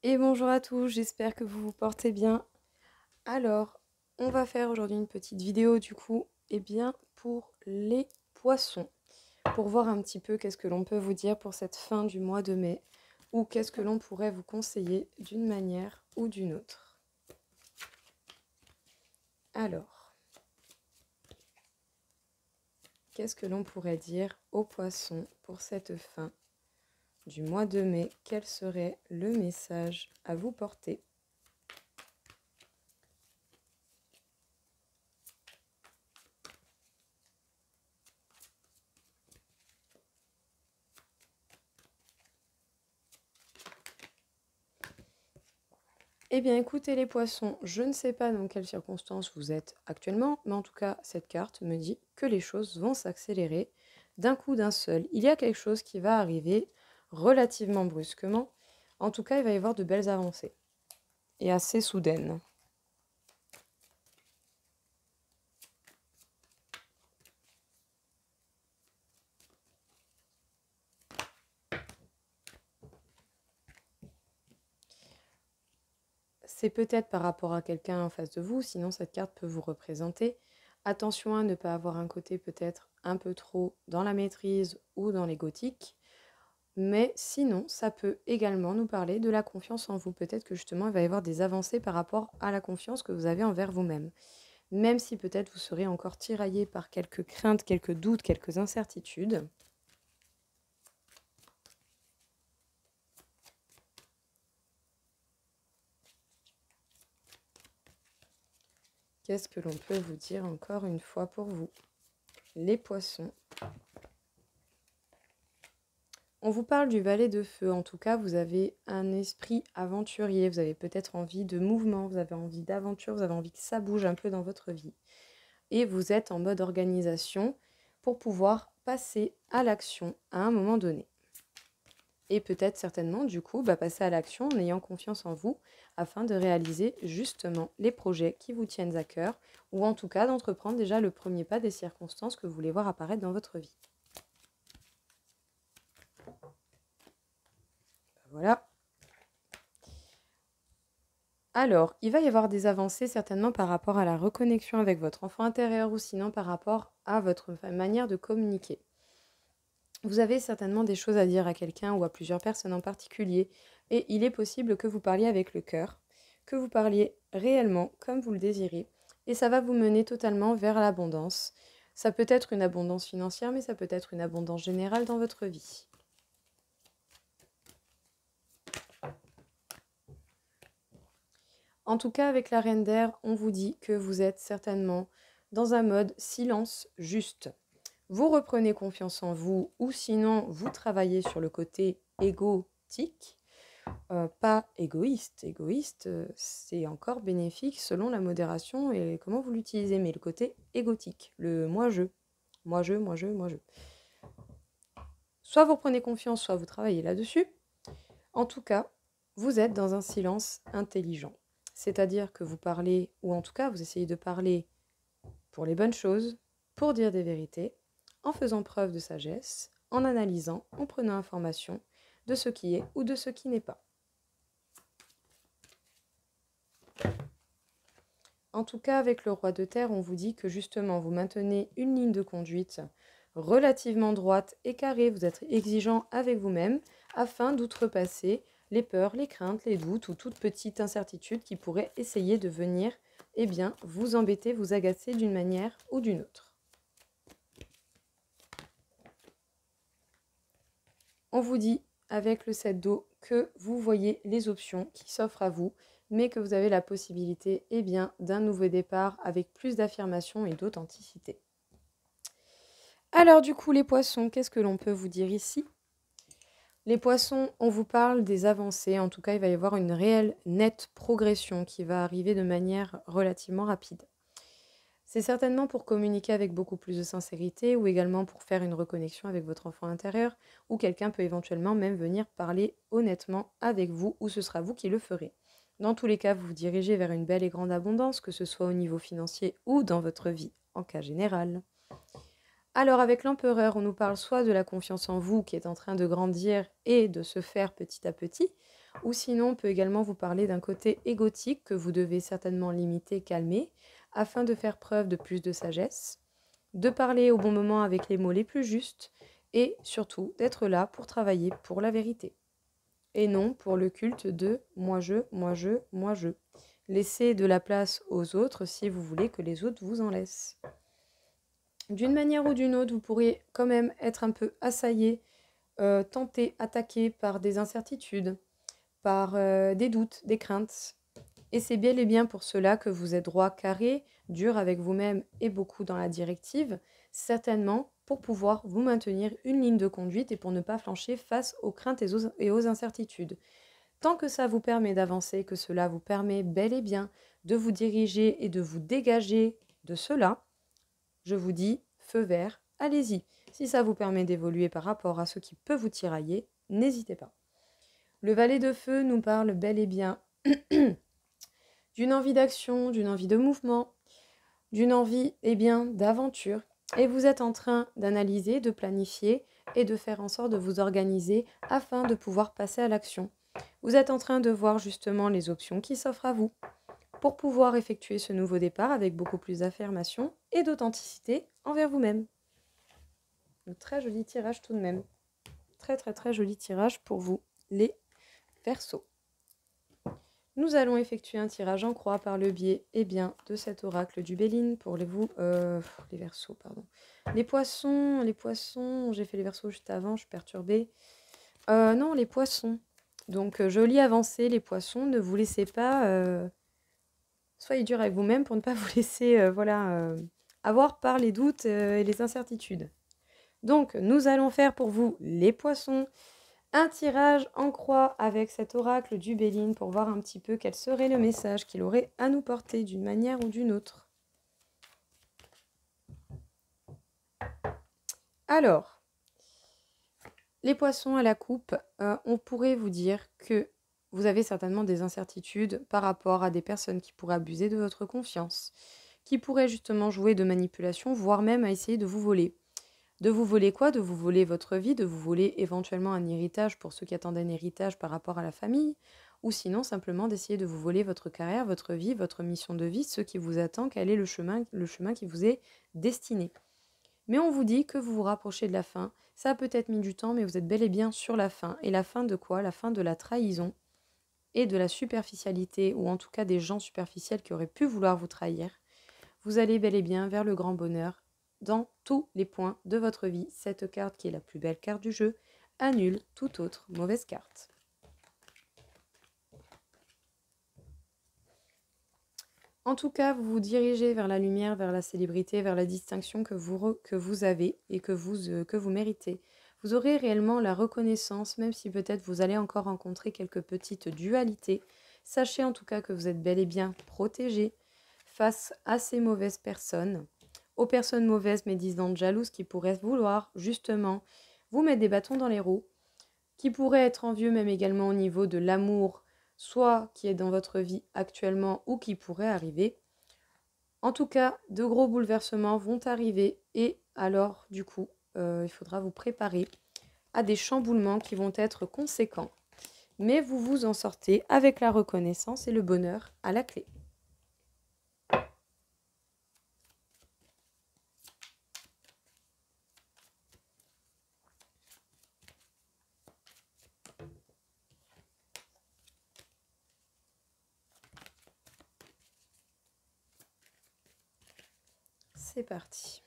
Et bonjour à tous, j'espère que vous vous portez bien. Alors, on va faire aujourd'hui une petite vidéo du coup, pour les poissons, pour voir un petit peu qu'est-ce que l'on peut vous dire pour cette fin du mois de mai, ou qu'est-ce que l'on pourrait vous conseiller d'une manière ou d'une autre. Alors, qu'est-ce que l'on pourrait dire aux poissons pour cette fin du mois de mai? Quel serait le message à vous porter? Eh bien écoutez les poissons, je ne sais pas dans quelles circonstances vous êtes actuellement, mais en tout cas cette carte me dit que les choses vont s'accélérer d'un coup d'un seul. Il y a quelque chose qui va arriver relativement brusquement. En tout cas, il va y avoir de belles avancées et assez soudaines. C'est peut-être par rapport à quelqu'un en face de vous, sinon cette carte peut vous représenter. Attention à ne pas avoir un côté peut-être un peu trop dans la maîtrise ou dans l'égotique. Mais sinon, ça peut également nous parler de la confiance en vous. Peut-être que justement, il va y avoir des avancées par rapport à la confiance que vous avez envers vous-même. Même si peut-être vous serez encore tiraillé par quelques craintes, quelques doutes, quelques incertitudes. Qu'est-ce que l'on peut vous dire encore une fois pour vous, les poissons? On vous parle du valet de feu. En tout cas, vous avez un esprit aventurier. Vous avez peut-être envie de mouvement, vous avez envie d'aventure, vous avez envie que ça bouge un peu dans votre vie. Et vous êtes en mode organisation pour pouvoir passer à l'action à un moment donné. Et peut-être certainement, du coup, passer à l'action en ayant confiance en vous afin de réaliser justement les projets qui vous tiennent à cœur ou en tout cas d'entreprendre déjà le premier pas des circonstances que vous voulez voir apparaître dans votre vie. Voilà. Alors, il va y avoir des avancées certainement par rapport à la reconnexion avec votre enfant intérieur ou sinon par rapport à votre manière de communiquer. Vous avez certainement des choses à dire à quelqu'un ou à plusieurs personnes en particulier et il est possible que vous parliez avec le cœur, que vous parliez réellement comme vous le désirez et ça va vous mener totalement vers l'abondance. Ça peut être une abondance financière mais ça peut être une abondance générale dans votre vie. En tout cas, avec la reine d'air, on vous dit que vous êtes certainement dans un mode silence juste. Vous reprenez confiance en vous ou sinon vous travaillez sur le côté égotique, pas égoïste. Égoïste, c'est encore bénéfique selon la modération et comment vous l'utilisez, mais le côté égotique, le moi-je, moi-je, moi-je, moi-je. Soit vous reprenez confiance, soit vous travaillez là-dessus. En tout cas, vous êtes dans un silence intelligent. C'est-à-dire que vous parlez, ou en tout cas vous essayez de parler pour les bonnes choses, pour dire des vérités, en faisant preuve de sagesse, en analysant, en prenant information de ce qui est ou de ce qui n'est pas. En tout cas, avec le roi de terre, on vous dit que justement, vous maintenez une ligne de conduite relativement droite et carrée. Vous êtes exigeant avec vous-même afin d'outrepasser les peurs, les craintes, les doutes ou toute petite incertitude qui pourrait essayer de venir vous embêter, vous agacer d'une manière ou d'une autre. On vous dit avec le 7 d'eau que vous voyez les options qui s'offrent à vous, mais que vous avez la possibilité d'un nouveau départ avec plus d'affirmation et d'authenticité. Alors du coup, les poissons, qu'est-ce que l'on peut vous dire ici? Les poissons, on vous parle des avancées. En tout cas, il va y avoir une réelle, nette progression qui va arriver de manière relativement rapide. C'est certainement pour communiquer avec beaucoup plus de sincérité ou également pour faire une reconnexion avec votre enfant intérieur ou quelqu'un peut éventuellement même venir parler honnêtement avec vous ou ce sera vous qui le ferez. Dans tous les cas, vous vous dirigez vers une belle et grande abondance, que ce soit au niveau financier ou dans votre vie en cas général. Alors avec l'empereur, on nous parle soit de la confiance en vous qui est en train de grandir et de se faire petit à petit, Ou sinon, on peut également vous parler d'un côté égotique que vous devez certainement limiter, calmer, afin de faire preuve de plus de sagesse, de parler au bon moment avec les mots les plus justes, et surtout d'être là pour travailler pour la vérité. Et non pour le culte de moi je, moi je, moi je. Laissez de la place aux autres si vous voulez que les autres vous en laissent. D'une manière ou d'une autre, vous pourriez quand même être un peu assaillé, tenté, attaqué par des incertitudes, par des doutes, des craintes. Et c'est bel et bien pour cela que vous êtes droit, carré, dur avec vous-même et beaucoup dans la directive, certainement pour pouvoir vous maintenir une ligne de conduite et pour ne pas flancher face aux craintes et aux incertitudes. Tant que ça vous permet d'avancer, que cela vous permet bel et bien de vous diriger et de vous dégager de cela, je vous dis feu vert, allez-y. Si ça vous permet d'évoluer par rapport à ce qui peut vous tirailler, n'hésitez pas. Le valet de feu nous parle bel et bien d'une envie d'action, d'une envie de mouvement, d'une envie d'aventure. Et vous êtes en train d'analyser, de planifier et de faire en sorte de vous organiser afin de pouvoir passer à l'action. Vous êtes en train de voir justement les options qui s'offrent à vous pour pouvoir effectuer ce nouveau départ avec beaucoup plus d'affirmation et d'authenticité envers vous-même. Un très joli tirage tout de même. Très très très joli tirage pour vous, les Verseaux. Nous allons effectuer un tirage en croix par le biais de cet oracle du Béline pour les Verseaux, pardon. Les poissons, j'ai fait les Verseaux juste avant, je suis perturbée. Non, les poissons. Donc, jolie avancée, les poissons, ne vous laissez pas... soyez dur avec vous-même pour ne pas vous laisser avoir par les doutes et les incertitudes. Donc, nous allons faire pour vous, les poissons, un tirage en croix avec cet oracle du Béline pour voir un petit peu quel serait le message qu'il aurait à nous porter d'une manière ou d'une autre. Alors, les poissons à la coupe, on pourrait vous dire que vous avez certainement des incertitudes par rapport à des personnes qui pourraient abuser de votre confiance, qui pourraient justement jouer de manipulation, voire même à essayer de vous voler. De vous voler quoi? De vous voler votre vie, de vous voler éventuellement un héritage pour ceux qui attendent un héritage par rapport à la famille, ou sinon simplement d'essayer de vous voler votre carrière, votre vie, votre mission de vie, ce qui vous attend, quel est le chemin qui vous est destiné. Mais on vous dit que vous vous rapprochez de la fin, ça a peut-être mis du temps, mais vous êtes bel et bien sur la fin. Et la fin de quoi? La fin de la trahison et de la superficialité, ou en tout cas des gens superficiels qui auraient pu vouloir vous trahir. Vous allez bel et bien vers le grand bonheur, dans tous les points de votre vie. Cette carte, qui est la plus belle carte du jeu, annule toute autre mauvaise carte. En tout cas, vous vous dirigez vers la lumière, vers la célébrité, vers la distinction que vous avez et que vous méritez. Vous aurez réellement la reconnaissance, même si peut-être vous allez encore rencontrer quelques petites dualités. Sachez en tout cas que vous êtes bel et bien protégé face à ces mauvaises personnes, aux personnes mauvaises, médisantes, jalouses, qui pourraient vouloir justement vous mettre des bâtons dans les roues, qui pourraient être envieux même également au niveau de l'amour, soit qui est dans votre vie actuellement ou qui pourrait arriver. En tout cas, de gros bouleversements vont arriver et alors du coup, il faudra vous préparer à des chamboulements qui vont être conséquents. Mais vous vous en sortez avec la reconnaissance et le bonheur à la clé. C'est parti.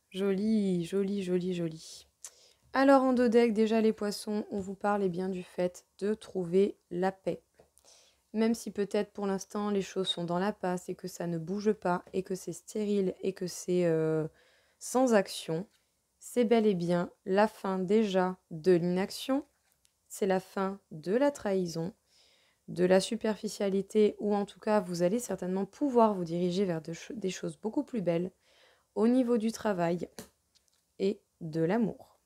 Joli, joli, joli, joli. Alors en dos deck, déjà les poissons, on vous parle bien du fait de trouver la paix. Même si peut-être pour l'instant les choses sont dans la passe et que ça ne bouge pas et que c'est stérile et que c'est sans action, c'est bel et bien la fin déjà de l'inaction, c'est la fin de la trahison, de la superficialité, ou en tout cas vous allez certainement pouvoir vous diriger vers des choses beaucoup plus belles au niveau du travail et de l'amour.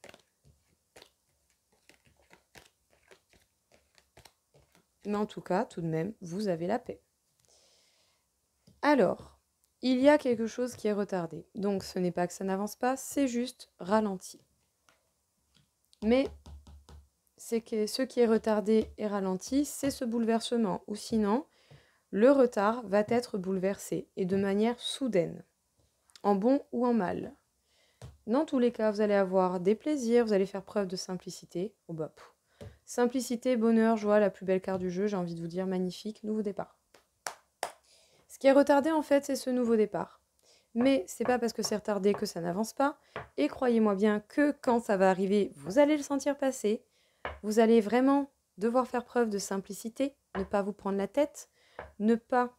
Mais en tout cas, tout de même, vous avez la paix. Alors, il y a quelque chose qui est retardé. Donc, ce n'est pas que ça n'avance pas, c'est juste ralenti. Mais c'est que ce qui est retardé et ralenti, c'est ce bouleversement. Ou sinon, le retard va être bouleversé et de manière soudaine, en bon ou en mal. Dans tous les cas, vous allez avoir des plaisirs, vous allez faire preuve de simplicité. Oh bah, simplicité, bonheur, joie, la plus belle carte du jeu, j'ai envie de vous dire magnifique, nouveau départ. Ce qui est retardé en fait, c'est ce nouveau départ. Mais c'est pas parce que c'est retardé que ça n'avance pas. Et croyez-moi bien que quand ça va arriver, vous allez le sentir passer. Vous allez vraiment devoir faire preuve de simplicité, ne pas vous prendre la tête, ne pas,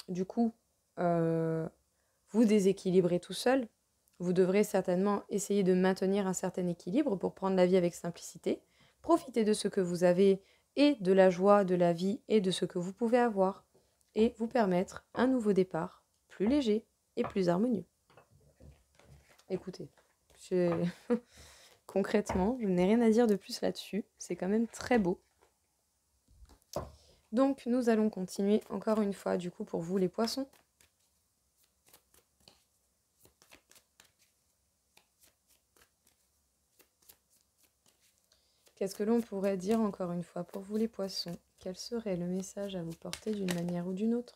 du coup, vous déséquilibrer tout seul. Vous devrez certainement essayer de maintenir un certain équilibre pour prendre la vie avec simplicité, profiter de ce que vous avez et de la joie de la vie et de ce que vous pouvez avoir, et vous permettre un nouveau départ plus léger et plus harmonieux. Écoutez, concrètement, je n'ai rien à dire de plus là-dessus, c'est quand même très beau. Donc nous allons continuer encore une fois du coup pour vous les poissons. Qu'est-ce que l'on pourrait dire encore une fois pour vous les poissons? Quel serait le message à vous porter d'une manière ou d'une autre?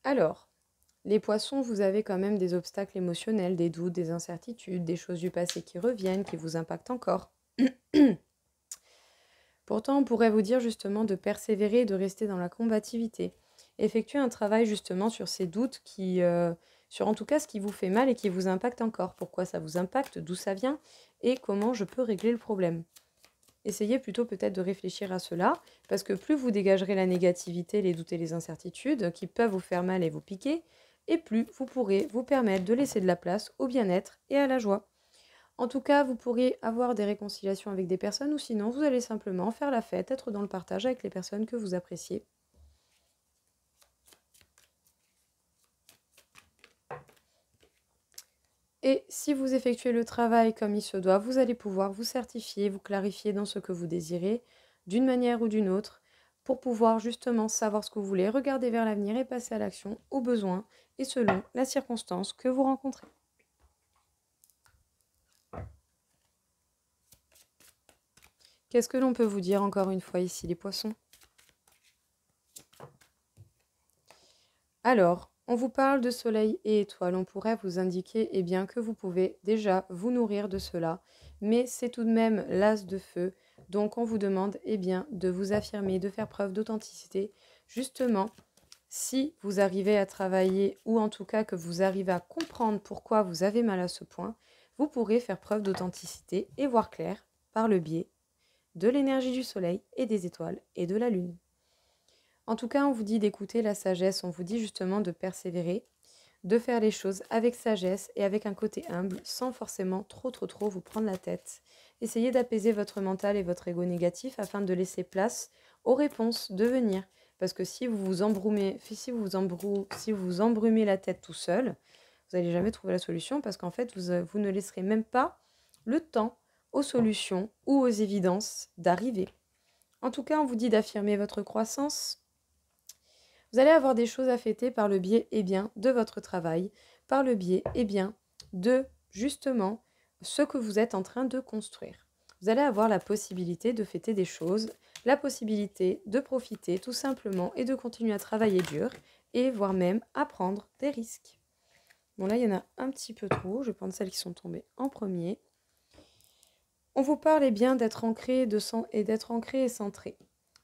Alors, les poissons, vous avez quand même des obstacles émotionnels, des doutes, des incertitudes, des choses du passé qui reviennent, qui vous impactent encore. Pourtant, on pourrait vous dire justement de persévérer et de rester dans la combativité. Effectuer un travail justement sur ces doutes sur en tout cas ce qui vous fait mal et qui vous impacte encore. Pourquoi ça vous impacte, d'où ça vient et comment je peux régler le problème. Essayez plutôt peut-être de réfléchir à cela, parce que plus vous dégagerez la négativité, les doutes et les incertitudes qui peuvent vous faire mal et vous piquer, et plus vous pourrez vous permettre de laisser de la place au bien-être et à la joie. En tout cas, vous pourrez avoir des réconciliations avec des personnes ou sinon vous allez simplement faire la fête, être dans le partage avec les personnes que vous appréciez. Et si vous effectuez le travail comme il se doit, vous allez pouvoir vous certifier, vous clarifier dans ce que vous désirez, d'une manière ou d'une autre, pour pouvoir justement savoir ce que vous voulez, regarder vers l'avenir et passer à l'action au besoin et selon la circonstance que vous rencontrez. Qu'est-ce que l'on peut vous dire encore une fois ici, les poissons? Alors, on vous parle de soleil et étoiles. On pourrait vous indiquer bien, que vous pouvez déjà vous nourrir de cela, mais c'est tout de même l'as de feu. Donc, on vous demande bien, de vous affirmer, de faire preuve d'authenticité. Justement, si vous arrivez à travailler ou en tout cas que vous arrivez à comprendre pourquoi vous avez mal à ce point, vous pourrez faire preuve d'authenticité et voir clair par le biais de l'énergie du soleil et des étoiles et de la lune. En tout cas, on vous dit d'écouter la sagesse, on vous dit justement de persévérer, de faire les choses avec sagesse et avec un côté humble, sans forcément trop vous prendre la tête. Essayez d'apaiser votre mental et votre ego négatif afin de laisser place aux réponses de venir. Parce que si vous vous embrumez la tête tout seul, vous n'allez jamais trouver la solution parce qu'en fait, vous ne laisserez même pas le temps aux solutions ou aux évidences d'arriver. En tout cas, on vous dit d'affirmer votre croissance. Vous allez avoir des choses à fêter par le biais de votre travail, par le biais de justement ce que vous êtes en train de construire. Vous allez avoir la possibilité de fêter des choses, la possibilité de profiter tout simplement et de continuer à travailler dur et voire même à prendre des risques. Bon là, il y en a un petit peu trop, je pense celles qui sont tombées en premier. On vous parle d'être ancré et centré,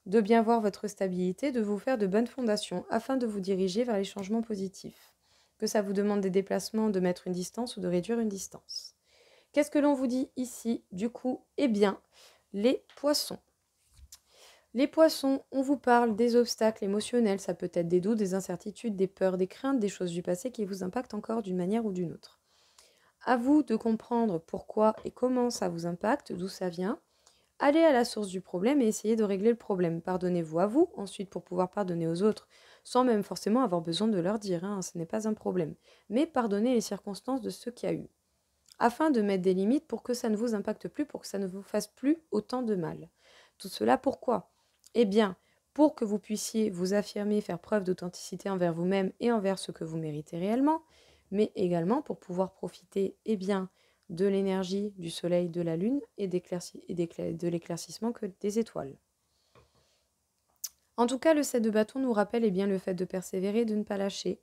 de bien voir votre stabilité, de vous faire de bonnes fondations afin de vous diriger vers les changements positifs. Que ça vous demande des déplacements, de mettre une distance ou de réduire une distance. Qu'est-ce que l'on vous dit ici du coup? Les poissons. Les poissons, on vous parle des obstacles émotionnels, ça peut être des doutes, des incertitudes, des peurs, des craintes, des choses du passé qui vous impactent encore d'une manière ou d'une autre. À vous de comprendre pourquoi et comment ça vous impacte, d'où ça vient. Allez à la source du problème et essayez de régler le problème. Pardonnez-vous à vous, ensuite pour pouvoir pardonner aux autres, sans même forcément avoir besoin de leur dire, hein, ce n'est pas un problème. Mais pardonnez les circonstances de ce qu'il y a eu, afin de mettre des limites pour que ça ne vous impacte plus, pour que ça ne vous fasse plus autant de mal. Tout cela pourquoi? Eh bien, pour que vous puissiez vous affirmer, faire preuve d'authenticité envers vous-même et envers ce que vous méritez réellement, mais également pour pouvoir profiter, eh bien, de l'énergie du soleil, de la lune et de l'éclaircissement que des étoiles. En tout cas, le 7 de bâton nous rappelle eh bien, le fait de persévérer, de ne pas lâcher.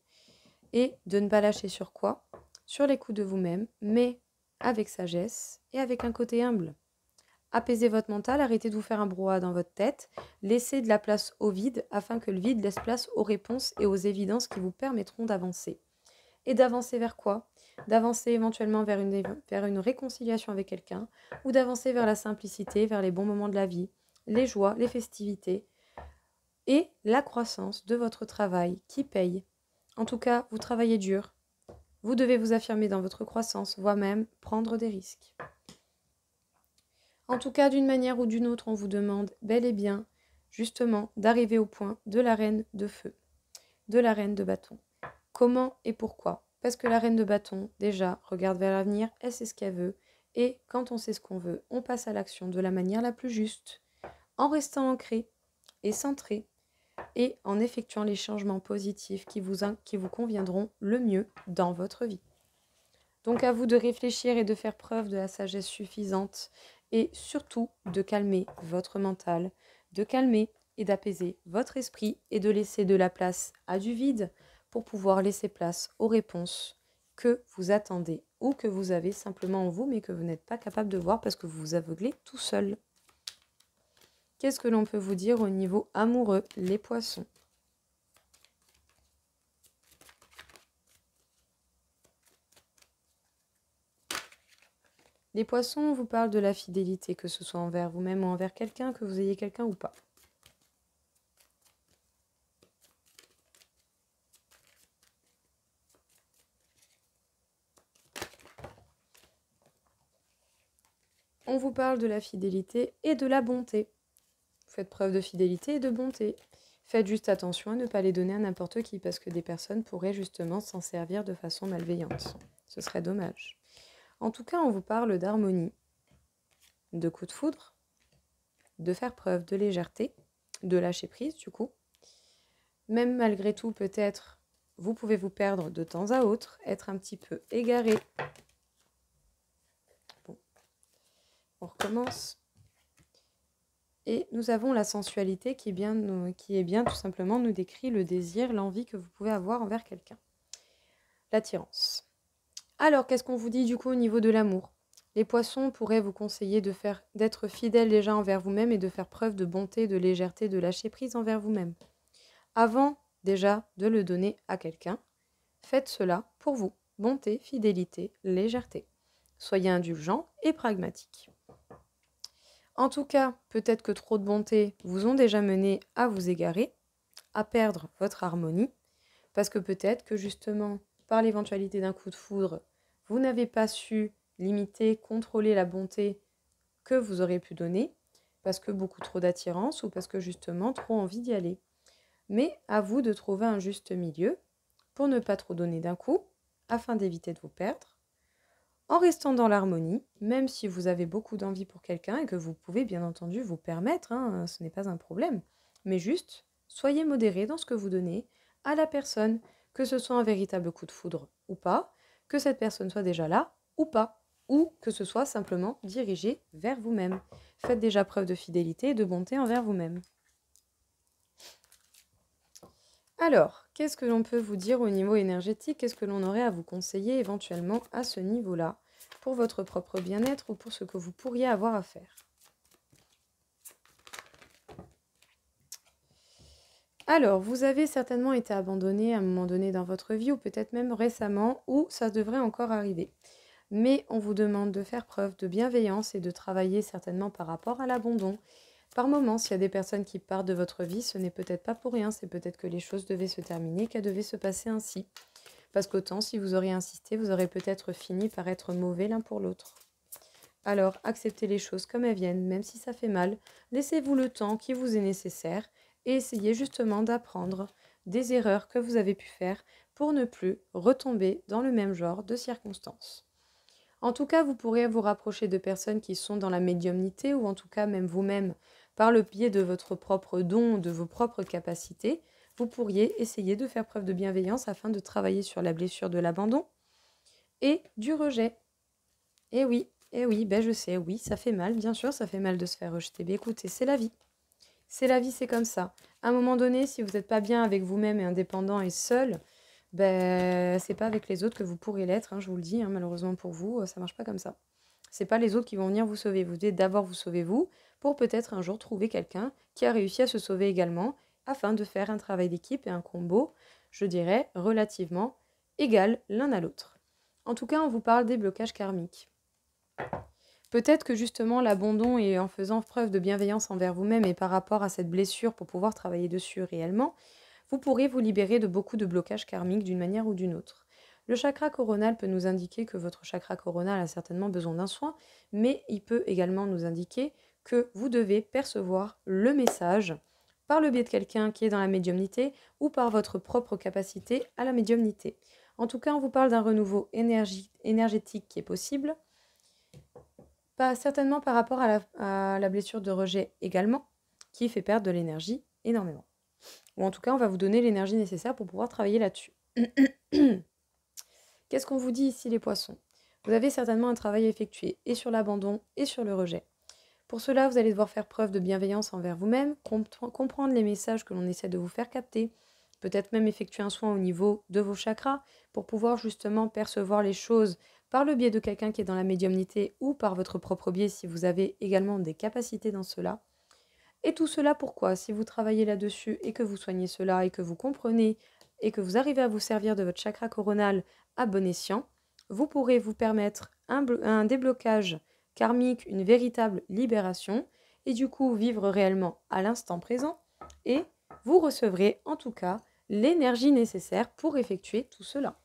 Et de ne pas lâcher sur quoi? Sur l'écoute de vous-même, mais avec sagesse et avec un côté humble. Apaisez votre mental, arrêtez de vous faire un brouhaha dans votre tête, laissez de la place au vide afin que le vide laisse place aux réponses et aux évidences qui vous permettront d'avancer. Et d'avancer vers quoi? D'avancer éventuellement vers une réconciliation avec quelqu'un, ou d'avancer vers la simplicité, vers les bons moments de la vie, les joies, les festivités, et la croissance de votre travail qui paye. En tout cas, vous travaillez dur. Vous devez vous affirmer dans votre croissance, voire même prendre des risques. En tout cas, d'une manière ou d'une autre, on vous demande bel et bien, justement, d'arriver au point de la reine de feu, de la reine de bâton. Comment et pourquoi? Parce que la reine de bâton, déjà, regarde vers l'avenir, elle sait ce qu'elle veut, et quand on sait ce qu'on veut, on passe à l'action de la manière la plus juste, en restant ancré et centré, et en effectuant les changements positifs qui vous conviendront le mieux dans votre vie. Donc à vous de réfléchir et de faire preuve de la sagesse suffisante et surtout de calmer votre mental, de calmer et d'apaiser votre esprit et de laisser de la place à du vide pour pouvoir laisser place aux réponses que vous attendez ou que vous avez simplement en vous mais que vous n'êtes pas capable de voir parce que vous vous aveuglez tout seul. Qu'est-ce que l'on peut vous dire au niveau amoureux, les poissons? Les poissons, on vous parle de la fidélité, que ce soit envers vous-même ou envers quelqu'un, que vous ayez quelqu'un ou pas. On vous parle de la fidélité et de la bonté. Faites preuve de fidélité et de bonté. Faites juste attention à ne pas les donner à n'importe qui, parce que des personnes pourraient justement s'en servir de façon malveillante. Ce serait dommage. En tout cas, on vous parle d'harmonie, de coup de foudre, de faire preuve de légèreté, de lâcher prise du coup. Même malgré tout, peut-être, vous pouvez vous perdre de temps à autre, être un petit peu égaré. Bon, on recommence. Et nous avons la sensualité qui est bien tout simplement nous décrit le désir, l'envie que vous pouvez avoir envers quelqu'un. L'attirance. Alors, qu'est-ce qu'on vous dit du coup au niveau de l'amour? Les poissons pourraient vous conseiller d'être fidèle déjà envers vous-même et de faire preuve de bonté, de légèreté, de lâcher prise envers vous-même. Avant déjà de le donner à quelqu'un, faites cela pour vous. Bonté, fidélité, légèreté. Soyez indulgent et pragmatique. En tout cas, peut-être que trop de bonté vous ont déjà mené à vous égarer, à perdre votre harmonie, parce que peut-être que justement, par l'éventualité d'un coup de foudre, vous n'avez pas su limiter, contrôler la bonté que vous aurez pu donner, parce que beaucoup trop d'attirance ou parce que justement trop envie d'y aller. Mais à vous de trouver un juste milieu pour ne pas trop donner d'un coup, afin d'éviter de vous perdre, en restant dans l'harmonie, même si vous avez beaucoup d'envie pour quelqu'un et que vous pouvez bien entendu vous permettre, hein, ce n'est pas un problème, mais juste soyez modéré dans ce que vous donnez à la personne, que ce soit un véritable coup de foudre ou pas, que cette personne soit déjà là ou pas, ou que ce soit simplement dirigé vers vous-même. Faites déjà preuve de fidélité et de bonté envers vous-même. Alors, qu'est-ce que l'on peut vous dire au niveau énergétique? Qu'est-ce que l'on aurait à vous conseiller éventuellement à ce niveau-là pour votre propre bien-être ou pour ce que vous pourriez avoir à faire? Alors, vous avez certainement été abandonné à un moment donné dans votre vie ou peut-être même récemment ou ça devrait encore arriver. Mais on vous demande de faire preuve de bienveillance et de travailler certainement par rapport à l'abandon. Par moments, s'il y a des personnes qui partent de votre vie, ce n'est peut-être pas pour rien, c'est peut-être que les choses devaient se terminer, qu'elles devaient se passer ainsi. parce qu'autant si vous auriez insisté, vous aurez peut-être fini par être mauvais l'un pour l'autre. Alors, acceptez les choses comme elles viennent, même si ça fait mal. Laissez-vous le temps qui vous est nécessaire et essayez justement d'apprendre des erreurs que vous avez pu faire pour ne plus retomber dans le même genre de circonstances. En tout cas, vous pourrez vous rapprocher de personnes qui sont dans la médiumnité ou en tout cas même vous-même, par le biais de votre propre don, de vos propres capacités, vous pourriez essayer de faire preuve de bienveillance afin de travailler sur la blessure de l'abandon et du rejet. Et oui, ben je sais, oui, ça fait mal, bien sûr, ça fait mal de se faire rejeter. Mais écoutez, c'est la vie. C'est la vie, c'est comme ça. À un moment donné, si vous n'êtes pas bien avec vous-même et indépendant et seul, ben c'est pas avec les autres que vous pourrez l'être, hein, je vous le dis, hein, malheureusement pour vous, ça marche pas comme ça. C'est pas les autres qui vont venir vous sauver. Vous devez d'abord vous sauver vous, pour peut-être un jour trouver quelqu'un qui a réussi à se sauver également, afin de faire un travail d'équipe et un combo, je dirais, relativement égal l'un à l'autre. En tout cas, on vous parle des blocages karmiques. Peut-être que justement l'abandon et en faisant preuve de bienveillance envers vous-même et par rapport à cette blessure pour pouvoir travailler dessus réellement, vous pourrez vous libérer de beaucoup de blocages karmiques d'une manière ou d'une autre. Le chakra coronal peut nous indiquer que votre chakra coronal a certainement besoin d'un soin, mais il peut également nous indiquer que vous devez percevoir le message par le biais de quelqu'un qui est dans la médiumnité ou par votre propre capacité à la médiumnité. En tout cas, on vous parle d'un renouveau énergétique qui est possible, pas certainement par rapport à la blessure de rejet également, qui fait perdre de l'énergie énormément. Ou en tout cas, on va vous donner l'énergie nécessaire pour pouvoir travailler là-dessus. Qu'est-ce qu'on vous dit ici, les poissons? Vous avez certainement un travail à effectuer, et sur l'abandon, et sur le rejet. Pour cela, vous allez devoir faire preuve de bienveillance envers vous-même, comprendre les messages que l'on essaie de vous faire capter, peut-être même effectuer un soin au niveau de vos chakras, pour pouvoir justement percevoir les choses par le biais de quelqu'un qui est dans la médiumnité, ou par votre propre biais si vous avez également des capacités dans cela. Et tout cela pourquoi? Si vous travaillez là-dessus et que vous soignez cela et que vous comprenez et que vous arrivez à vous servir de votre chakra coronal à bon escient, vous pourrez vous permettre un déblocage karmique, une véritable libération et du coup vivre réellement à l'instant présent et vous recevrez en tout cas l'énergie nécessaire pour effectuer tout cela.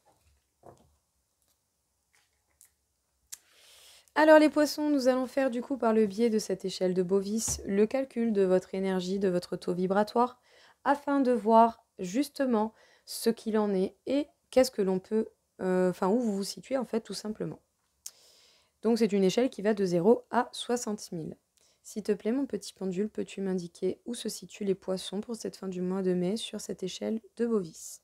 Alors les poissons, nous allons faire du coup par le biais de cette échelle de Bovis le calcul de votre énergie, de votre taux vibratoire, afin de voir justement ce qu'il en est et qu'est-ce que l'on peut, où vous vous situez en fait tout simplement. Donc c'est une échelle qui va de 0 à 60 000. S'il te plaît mon petit pendule, peux-tu m'indiquer où se situent les poissons pour cette fin du mois de mai sur cette échelle de Bovis?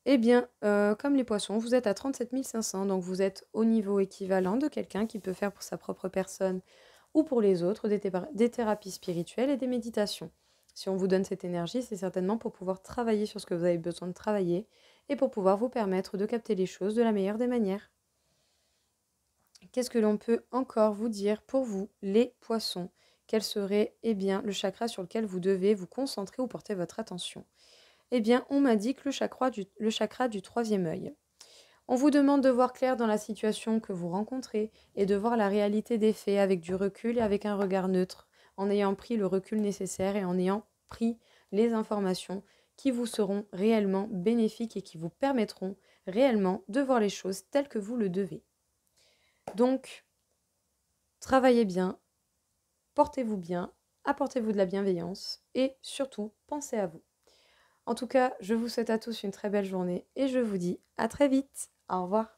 Eh bien, comme les poissons, vous êtes à 37 500, donc vous êtes au niveau équivalent de quelqu'un qui peut faire pour sa propre personne ou pour les autres des thérapies spirituelles et des méditations. Si on vous donne cette énergie, c'est certainement pour pouvoir travailler sur ce que vous avez besoin de travailler et pour pouvoir vous permettre de capter les choses de la meilleure des manières. Qu'est-ce que l'on peut encore vous dire pour vous, les poissons? Quel serait, eh bien, le chakra sur lequel vous devez vous concentrer ou porter votre attention? Eh bien, on m'indique le chakra du troisième œil. On vous demande de voir clair dans la situation que vous rencontrez et de voir la réalité des faits avec du recul et avec un regard neutre, en ayant pris le recul nécessaire et en ayant pris les informations qui vous seront réellement bénéfiques et qui vous permettront réellement de voir les choses telles que vous le devez. Donc, travaillez bien, portez-vous bien, apportez-vous de la bienveillance et surtout, pensez à vous. En tout cas, je vous souhaite à tous une très belle journée et je vous dis à très vite. Au revoir.